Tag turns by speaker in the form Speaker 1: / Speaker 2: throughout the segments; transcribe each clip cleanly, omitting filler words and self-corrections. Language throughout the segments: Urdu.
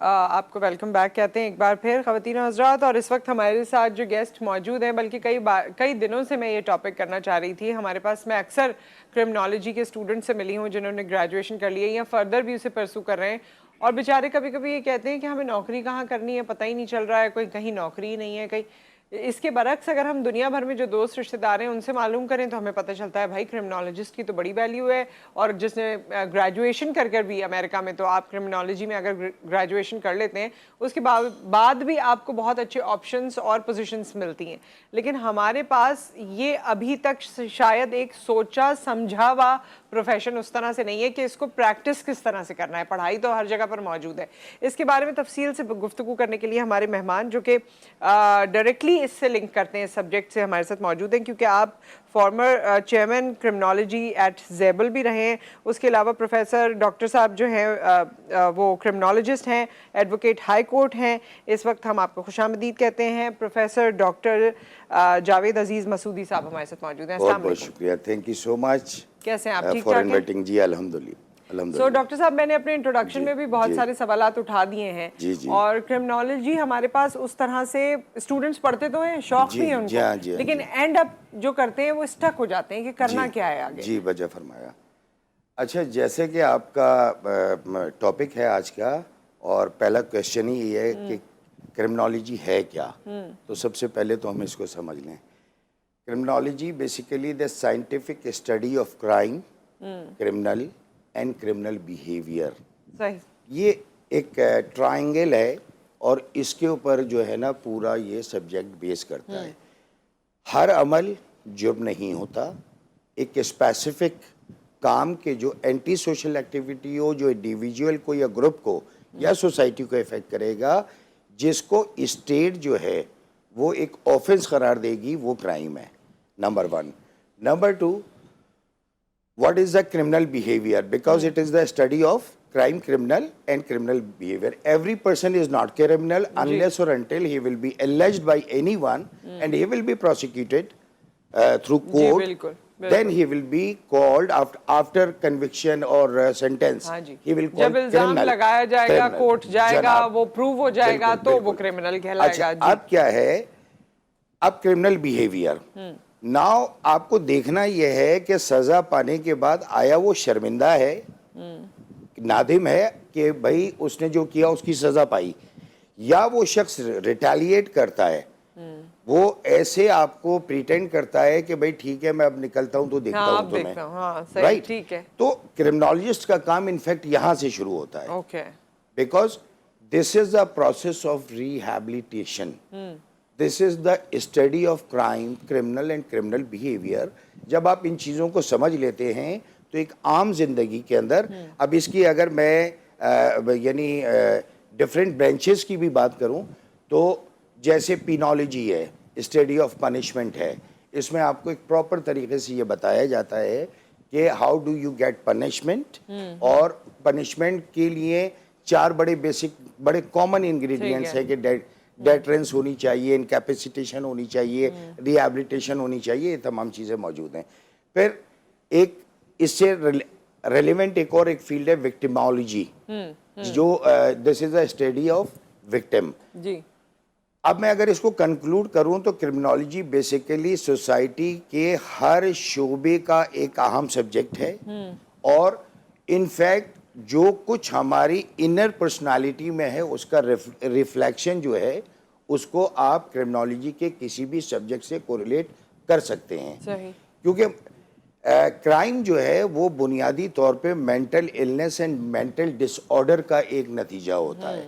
Speaker 1: آپ کو ویلکم بیک کہتے ہیں ایک بار پھر خواتین و حضرات. اور اس وقت ہمارے ساتھ جو گیسٹ موجود ہیں، بلکہ کئی دنوں سے میں یہ ٹاپک کرنا چاہ رہی تھی. ہمارے پاس میں اکثر کرمنالوجی کے اسٹوڈنٹ سے ملی ہوں جنہوں نے گریجویشن کر لی ہے یا فردر بھی اسے پرسو کر رہے ہیں، اور بیچارے کبھی کبھی یہ کہتے ہیں کہ ہمیں نوکری کہاں کرنی ہے، پتہ ہی نہیں چل رہا ہے، کوئی کہیں نوکری نہیں ہے کہیں. اس کے برعکس اگر ہم دنیا بھر میں جو دوست رشتہ دار ہیں ان سے معلوم کریں تو ہمیں پتہ چلتا ہے بھائی کرمنالوجسٹ کی تو بڑی ویلیو ہے. اور جس نے گریجویشن کر بھی امریکہ میں، تو آپ کرمنالوجی میں اگر گریجویشن کر لیتے ہیں اس کے بعد بھی آپ کو بہت اچھے آپشنز اور پوزیشنز ملتی ہیں. لیکن ہمارے پاس یہ ابھی تک شاید ایک سوچا سمجھا ہوا پروفیشن اس طرح سے نہیں ہے کہ اس کو پریکٹس کس طرح سے کرنا ہے. پڑھائی تو ہر جگہ پر موجود ہے. اس کے بارے میں تفصیل سے گفتگو کرنے کے لیے ہمارے مہمان جو کہ ڈائریکٹلی اس سے لنک کرتے ہیں سبجیکٹ سے ہمارے ساتھ موجود ہیں، کیونکہ آپ فارمر چیئرمین کرمنالوجی ایٹ زیبل بھی رہے ہیں. اس کے علاوہ پروفیسر ڈاکٹر صاحب جو ہیں وہ کرمنالوجسٹ ہیں، ایڈوکیٹ ہائی کورٹ ہیں. اس وقت ہم آپ کو خوش آمدید کہتے ہیں. پروفیسر ڈاکٹر جاوید عزیز مسعودی صاحب ہمارے ساتھ موجود ہیں.
Speaker 2: بہت
Speaker 1: السلام
Speaker 2: بہت
Speaker 1: علیکم.
Speaker 2: شکریہ، تھینک یو سو مچ
Speaker 1: کیسے ہیں آپ؟ ٹھیک
Speaker 2: فار
Speaker 1: ٹھاک ہیں؟
Speaker 2: انوائٹنگ. جی الحمدللہ
Speaker 1: سو ڈاکٹر صاحب، میں نے اپنے انٹروڈکشن
Speaker 2: جی
Speaker 1: میں بھی بہت
Speaker 2: جی
Speaker 1: سارے سوالات اٹھا دیے ہیں،
Speaker 2: جی جی
Speaker 1: اور کرمنالوجی ہمارے پاس اس طرح سے اسٹوڈنٹس پڑھتے تو ہیں، شوق
Speaker 2: جی
Speaker 1: بھی ہے ان
Speaker 2: جی
Speaker 1: کو،
Speaker 2: ہاں جی ہاں
Speaker 1: لیکن
Speaker 2: جی
Speaker 1: اینڈ اپ جو کرتے ہیں وہ اسٹک ہو جاتے ہیں کہ کرنا
Speaker 2: جی
Speaker 1: کیا ہے آگے.
Speaker 2: جی وجہ فرمایا. اچھا، جیسے کہ آپ کا ٹاپک ہے آج کا، اور پہلا کویشچن ہی یہ ہے کہ کرمنالوجی ہے کیا. تو سب سے پہلے تو ہم اس کو سمجھ لیں. Criminology basically the scientific study of crime, criminal and criminal behaviour.
Speaker 1: صحیح.
Speaker 2: یہ ایک ٹرائنگل ہے، اور اس کے اوپر جو ہے نا پورا یہ سبجیکٹ بیس کرتا ہے. ہر عمل جرم نہیں ہوتا. ایک اسپیسیفک کام کے جو اینٹی سوشل ایکٹیویٹی ہو، جو انڈیویجول کو یا گروپ کو یا سوسائٹی کو افیکٹ کرے گا، جس کو اسٹیٹ جو ہے وہ ایک آفنس قرار دے گی، وہ کرائم ہے. Number 1. Number 2, what is the criminal behavior? Because it is the study of crime, criminal and criminal behavior. Every person is not criminal unless or until he will be alleged by anyone and he will be prosecuted through
Speaker 1: جی
Speaker 2: court.
Speaker 1: بالکل.
Speaker 2: Then he will be called after conviction or sentence.
Speaker 1: ہاں جی،
Speaker 2: He will
Speaker 1: جب
Speaker 2: call
Speaker 1: الزام
Speaker 2: criminal.
Speaker 1: لگایا جائے گا، کورٹ جائے گا، وہ پروو ہو جائے گا تو وہ کرمنل کہلائے گا.
Speaker 2: اچھا، اب کیا ہے؟ اب کرمنل بیہیویئر. ناؤ آپ کو دیکھنا یہ ہے کہ سزا پانے کے بعد آیا وہ شرمندہ ہے، نادم ہے کہ بھائی اس نے جو کیا اس کی سزا پائی، یا وہ شخص ریٹیلیٹ کرتا ہے، وہ ایسے آپ کو پریٹینڈ کرتا ہے کہ بھائی ٹھیک ہے میں اب نکلتا ہوں تو دیکھتا ہوں تمہیں.
Speaker 1: ہاں صحیح،
Speaker 2: رائٹ.
Speaker 1: ٹھیک ہے.
Speaker 2: تو کرمنالوجسٹ کا کام انفیکٹ یہاں سے شروع ہوتا ہے.
Speaker 1: Okay.
Speaker 2: Because this is the process of rehabilitation. This is the study of crime, criminal and criminal behaviour. جب آپ ان چیزوں کو سمجھ لیتے ہیں تو ایک عام زندگی کے اندر، اب اس کی اگر میں یعنی ڈفرینٹ برانچز کی بھی بات کروں تو جیسے پینالوجی ہے، اسٹڈی آف پنشمنٹ ہے. اس میں آپ کو ایک پراپر طریقے سے یہ بتایا جاتا ہے کہ how do you get punishment, اور پنشمنٹ کے لیے 4 بڑے بیسک بڑے کامن انگریڈینٹس ہیں کہ ڈیٹرنس ہونی چاہیے، انکیپیسیٹیشن ہونی چاہیے، ریہیبلیٹیشن ہونی چاہیے. یہ تمام چیزیں موجود ہیں. پھر ایک اس سے ریلیونٹ ایک اور ایک فیلڈ ہے وکٹیمالوجی، جو دس از اے اسٹڈی آف وکٹم.
Speaker 1: جی.
Speaker 2: اب میں اگر اس کو کنکلوڈ کروں تو کرمنالوجی بیسیکلی سوسائٹی کے ہر شعبے کا ایک اہم سبجیکٹ ہے، اور انفیکٹ جو کچھ ہماری انر پرسنالٹی میں ہے اس کا ریفلیکشن جو ہے اس کو آپ کرمنالوجی کے کسی بھی سبجیکٹ سے کوریلیٹ کر سکتے ہیں.
Speaker 1: صحیح.
Speaker 2: کیونکہ کرائم جو ہے وہ بنیادی طور پہ mental illness and mental disorder کا ایک نتیجہ ہوتا ہے.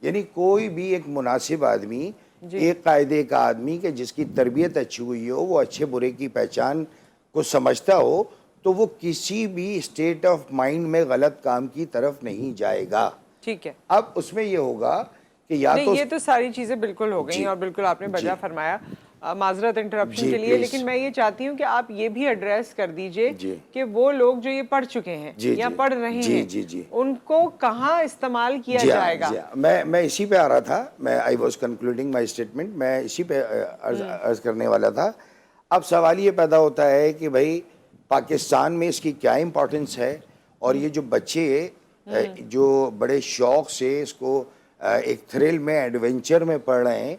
Speaker 2: یعنی کوئی بھی ایک مناسب آدمی، ایک قاعدے کا آدمی کہ جس کی تربیت اچھی ہوئی ہو، وہ اچھے برے کی پہچان کو سمجھتا ہو، تو وہ کسی بھی اسٹیٹ آف مائنڈ میں غلط کام کی طرف نہیں جائے گا.
Speaker 1: ٹھیک ہے.
Speaker 2: اب اس میں یہ ہوگا کہ یا
Speaker 1: نہیں،
Speaker 2: تو
Speaker 1: یہ تو ساری چیزیں بالکل ہو گئیں،
Speaker 2: جی
Speaker 1: اور بالکل آپ نے بجا فرمایا. معذرت انٹرپشن
Speaker 2: جی
Speaker 1: کے لیے،
Speaker 2: پلیز
Speaker 1: لیکن میں یہ چاہتی ہوں کہ آپ یہ بھی ایڈریس کر دیجئے
Speaker 2: جی
Speaker 1: کہ وہ لوگ جو یہ پڑھ چکے ہیں
Speaker 2: جی
Speaker 1: یا
Speaker 2: جی
Speaker 1: پڑھ رہے
Speaker 2: جی
Speaker 1: ہیں،
Speaker 2: جی جی
Speaker 1: ان کو کہاں استعمال کیا
Speaker 2: جی
Speaker 1: جائے گا.
Speaker 2: جی میں اسی پہ آ رہا تھا. میں I was concluding my statement. میں اسی پہ عرض کرنے والا تھا. اب سوال یہ پیدا ہوتا ہے کہ بھائی پاکستان میں اس کی کیا امپورٹنس ہے، اور یہ جو بچے جو بڑے شوق سے اس کو ایک تھرل میں ایڈونچر میں پڑھ رہے ہیں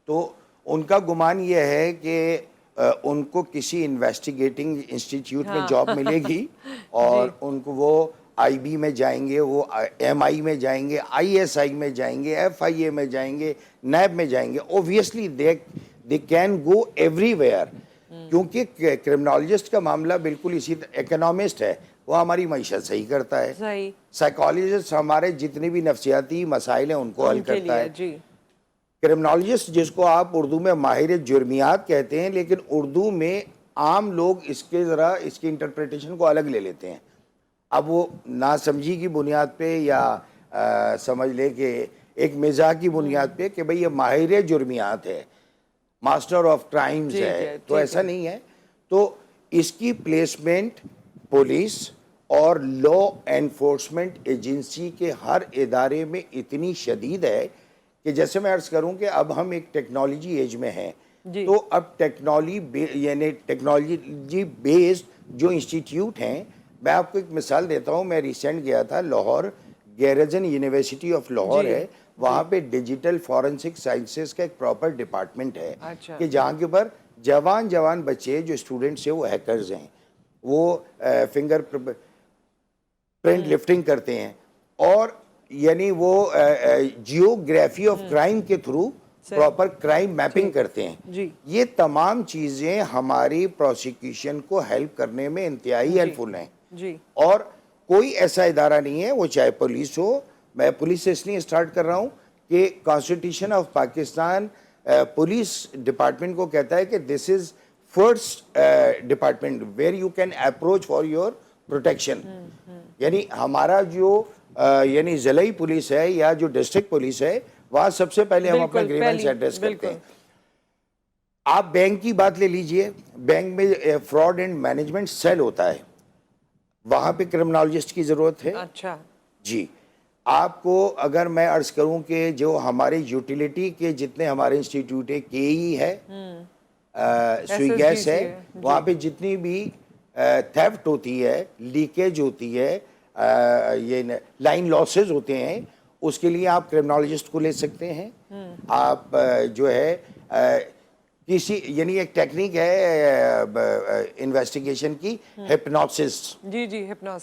Speaker 2: تو ان کا گمان یہ ہے کہ ان کو کسی انویسٹیگیٹنگ انسٹیٹیوٹ میں جاب ملے گی اور ان کو وہ آئی بی میں جائیں گے, وہ ایم آئی میں جائیں گے, آئی ایس آئی میں جائیں گے, ایف آئی اے میں جائیں گے, نیب میں جائیں گے. Obviously they can go every where, کیونکہ کرمنالوجسٹ کا معاملہ بالکل اسی اکنامسٹ ہے, وہ ہماری معیشت صحیح کرتا ہے. سائیکالوجسٹ ہمارے جتنے بھی نفسیاتی مسائل ہیں ان کو حل کرتا ہے. کرمنالوجسٹ جس کو آپ اردو میں ماہر جرمیات کہتے ہیں, لیکن اردو میں عام لوگ اس کی انٹرپریٹیشن کو الگ لے لیتے ہیں. اب وہ ناسمجھی کی بنیاد پہ یا سمجھ لے کہ ایک مزاح کی بنیاد پہ کہ بھئی یہ ماہر جرمیات ہے, ماسٹر آف کرائمز ہے, تو ایسا نہیں ہے. تو اس کی پلیسمنٹ پولیس اور لا انفورسمنٹ ایجنسی کے ہر ادارے میں اتنی شدید ہے کہ جیسے میں عرض کروں کہ اب ہم ایک ٹیکنالوجی ایج میں ہیں, تو اب ٹیکنالوجی بیسڈ جو انسٹیٹیوٹ ہیں, میں آپ کو ایک مثال دیتا ہوں. میں ریسنٹ گیا تھا Lahore, Garrison university of Lahore ہے, وہاں پہ ڈیجیٹل فورنسک سائنسز کا ایک پراپر ڈپارٹمنٹ ہے کہ جہاں کے پر جوان بچے جو اسٹوڈنٹس ہیں وہ ہیکرز ہیں, وہ فنگر پرنٹ لفٹنگ کرتے ہیں, اور یعنی وہ جیوگرافی آف کرائم کے تھرو پراپر کرائم میپنگ کرتے ہیں. یہ تمام چیزیں ہماری پروسیکیوشن کو ہیلپ کرنے میں انتہائی ہیلپ فل ہیں. اور کوئی ایسا ادارہ نہیں ہے, وہ چاہے پولیس ہو, میں پولیس سے اس لیے اسٹارٹ کر رہا ہوں کہ constitution of Pakistan police department کو کہتا ہے کہ this is first department where you can approach for your protection. یعنی ہمارا جو یعنی ضلعی پولیس ہے یا جو ڈسٹرکٹ پولیس ہے, وہاں سب سے پہلے ہم اپنے گریونس ایڈریس کرتے ہیں. آپ بینک کی بات لے لیجئے, بینک میں فراڈ اینڈ مینجمنٹ سیل ہوتا ہے, وہاں پہ کرمنالوجسٹ کی ضرورت ہے. جی, آپ کو اگر میں عرض کروں کہ جو ہمارے یوٹیلیٹی کے جتنے ہمارے انسٹیٹیوٹ ہے, کے ای ہے, سوئی گیس ہے, وہاں پہ جتنی بھی تھیفٹ ہوتی ہے, لیکیج ہوتی ہے, یہ لائن لاسز ہوتے ہیں, اس کے لیے آپ کرمنالوجسٹ کو لے سکتے ہیں. آپ جو ہے کسی یعنی ایک ٹیکنیک ہے انویسٹیگیشن کی, ہپنوسس.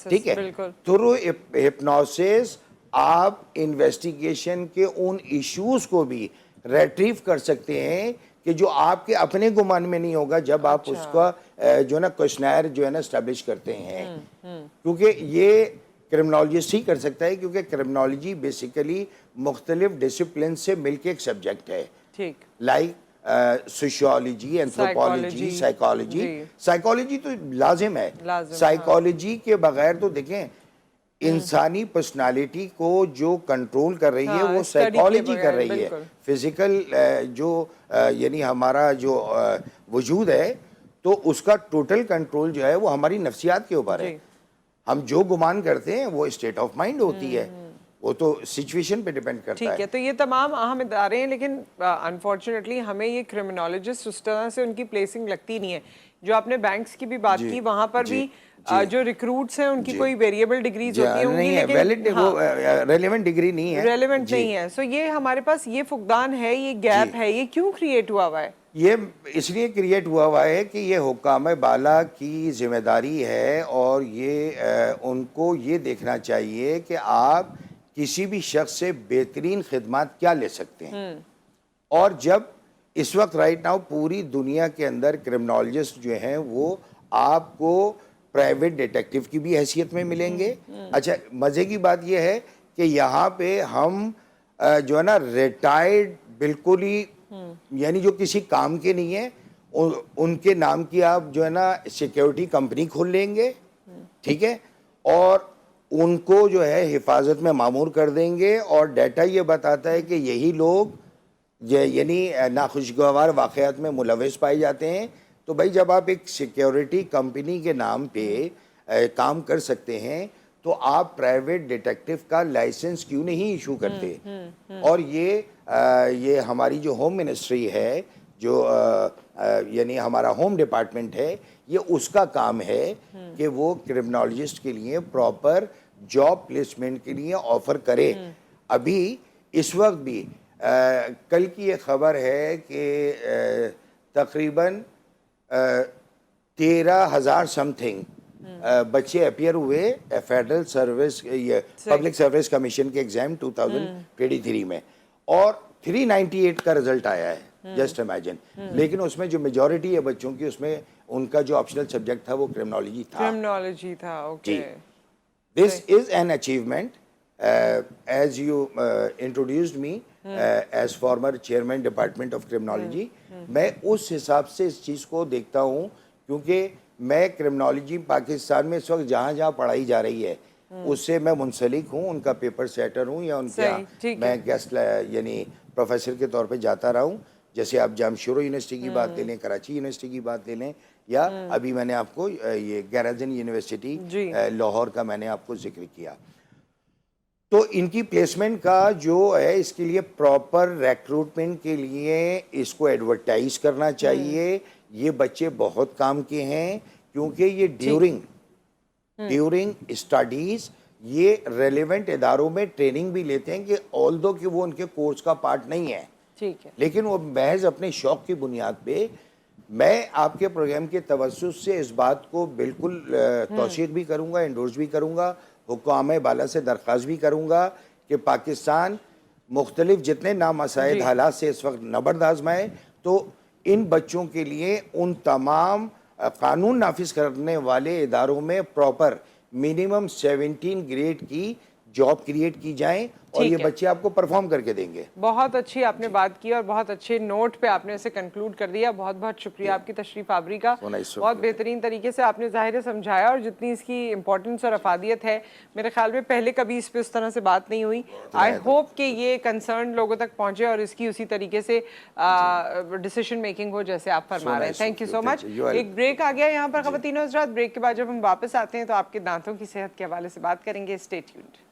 Speaker 2: ٹھیک ہے, تھرو ہپنوسس آپ انویسٹیگیشن کے ان ایشوز کو بھی ریٹریو کر سکتے ہیں کہ جو آپ کے اپنے گمان میں نہیں ہوگا جب آپ اس کا جو ہے نا کوشنائر جو ہے نا اسٹیبلش کرتے ہیں. کیونکہ یہ کرمنالوجسٹ ہی کر سکتا ہے, کیونکہ کرمنالوجی بیسیکلی مختلف ڈسپلن سے مل کے ایک سبجیکٹ ہے, like sociology, anthropology, psychology. Psychology تو لازم ہے, سائیکالوجی کے بغیر تو دیکھیں انسانی پرسنالٹی کو جو کنٹرول کر رہی ہے وہ سائیکالوجی کر رہی ہے. فزیکل جو یعنی ہمارا جو وجود ہے, تو اس کا ٹوٹل کنٹرول جو ہے وہ ہماری نفسیات کے اوپر ہے. ہم جو گمان کرتے ہیں وہ اسٹیٹ آف مائنڈ ہوتی ہے, وہ تو سچویشن پہ ڈیپینڈ کرتا ہے.
Speaker 1: ٹھیک ہے, تو یہ تمام اہم ادارے ہیں, لیکن انفارچونیٹلی ہمیں یہ کرمنالوجسٹ اس طرح سے ان کی پلیسنگ لگتی نہیں ہے. جو آپ نے بینکس کی بھی بات کی, وہاں پر بھی جو ریکروٹس ہیں ان کی کوئی ویریبل ڈگریز ہوتی ہوں گی, لیکن
Speaker 2: ریلیونٹ ڈگری نہیں ہے,
Speaker 1: ریلیونٹ نہیں ہے. سو یہ ہمارے پاس یہ فقدان ہے, یہ گیپ ہے, یہ کیوں کریٹ ہوا ہے؟
Speaker 2: یہ اس لیے کریٹ ہوا ہے کہ یہ حکام بالا کی ذمہ داری ہے, اور یہ ان کو یہ دیکھنا چاہیے کہ آپ کسی بھی شخص سے بہترین خدمات کیا لے سکتے ہیں. اور جب اس وقت رائٹ ناؤ پوری دنیا کے اندر کرمنالوجسٹ جو ہیں وہ آپ کو پرائیویٹ ڈیٹیکٹیو کی بھی حیثیت میں ملیں گے. اچھا, مزے کی بات یہ ہے کہ یہاں پہ ہم جو ہے نا ریٹائرڈ بالکل ہی یعنی جو کسی کام کے نہیں ہیں, ان کے نام کی آپ جو ہے نا سیکیورٹی کمپنی کھول لیں گے, ٹھیک ہے, اور ان کو جو ہے حفاظت میں معمور کر دیں گے. اور ڈیٹا یہ بتاتا ہے کہ یہی لوگ یعنی ناخوشگوار واقعات میں ملوث پائے جاتے ہیں. تو بھائی جب آپ ایک سیکیورٹی کمپنی کے نام پہ کام کر سکتے ہیں, تو آپ پرائیویٹ ڈیٹیکٹیو کا لائسنس کیوں نہیں ایشو کرتے؟ اور یہ ہماری جو ہوم منسٹری ہے, جو یعنی ہمارا ہوم ڈپارٹمنٹ ہے, یہ اس کا کام ہے کہ وہ کرمنالوجسٹ کے لیے پراپر جاب پلیسمنٹ کے لیے آفر کرے. ابھی اس وقت بھی کل کی یہ خبر ہے کہ تقریباً 13,000 سم تھنگ بچے اپیئر ہوئے federal service public service commission کے ایگزام 2023 میں، اور 398 کا رزلٹ آیا ہے، جسٹ امیجن. لیکن اس میں جو میجورٹی ہے بچوں کی، اس میں ان کا جو آپشنل سبجیکٹ تھا وہ کرمنالوجی تھا.
Speaker 1: کرمنالوجی تھا. Okay.
Speaker 2: This is an achievement. As you introduced me as former chairman Department of Criminology, میں اس حساب سے اس چیز کو دیکھتا ہوں، کیونکہ میں کرمنالوجی پاکستان میں اس وقت جہاں جہاں پڑھائی جا رہی ہے اس سے میں منسلک ہوں، ان کا پیپر سیٹر ہوں، یا ان کے میں گیسٹ یعنی پروفیسر کے طور پہ جاتا رہا ہوں. جیسے آپ جامشورو یونیورسٹی کی بات لے لیں، کراچی یونیورسٹی کی بات لے لیں، یا ابھی میں نے آپ کو یہ گیرازن یونیورسٹی لاہور کا میں نے آپ کو ذکر کیا. تو ان کی پلیسمنٹ کا جو ہے، اس کے لیے پراپر ریکروٹمنٹ کے لیے اس کو ایڈورٹائز کرنا چاہیے. یہ بچے بہت کام کے ہیں، کیونکہ یہ ڈیورنگ اسٹڈیز یہ ریلیونٹ اداروں میں ٹریننگ بھی لیتے ہیں، کہ آلدو کہ وہ ان کے کورس کا پارٹ نہیں ہے، لیکن وہ محض اپنے شوق کی بنیاد پہ. میں آپ کے پروگرام کے توسط سے اس بات کو بالکل توثیق بھی کروں گا، انڈورس بھی کروں گا، حکام بالا سے درخواست بھی کروں گا کہ پاکستان مختلف جتنے نامساعد حالات سے اس وقت نبرد آزمائے، تو ان بچوں کے لیے ان تمام قانون نافذ کرنے والے اداروں میں پراپر منیمم 17 گریڈ کی جاب کریٹ کی جائیں، اور یہ بچے آپ کو پرفارم کر کے دیں گے.
Speaker 1: بہت اچھی آپ نے بات کی، اور بہت اچھے نوٹ پہ آپ نے اسے کنکلوڈ کر دیا. بہت بہت شکریہ آپ کی تشریف آوری کا. بہت بہترین طریقے سے آپ نے ظاہر سمجھایا، اور جتنی اس کی امپورٹنس اور افادیت ہے، میرے خیال میں پہلے کبھی اس پہ اس طرح سے بات نہیں ہوئی. آئی ہوپ کہ یہ کنسرن لوگوں تک پہنچے، اور اس کی اسی طریقے سے ڈیسیشن میکنگ ہو جیسے آپ فرما رہے ہیں. تھینک یو سو مچ. ایک بریک آ گیا یہاں پر خواتین و حضرات. بریک کے بعد جب ہم واپس آتے ہیں تو آپ کے دانتوں کی صحت کے حوالے سے بات کریں گے. Stay tuned.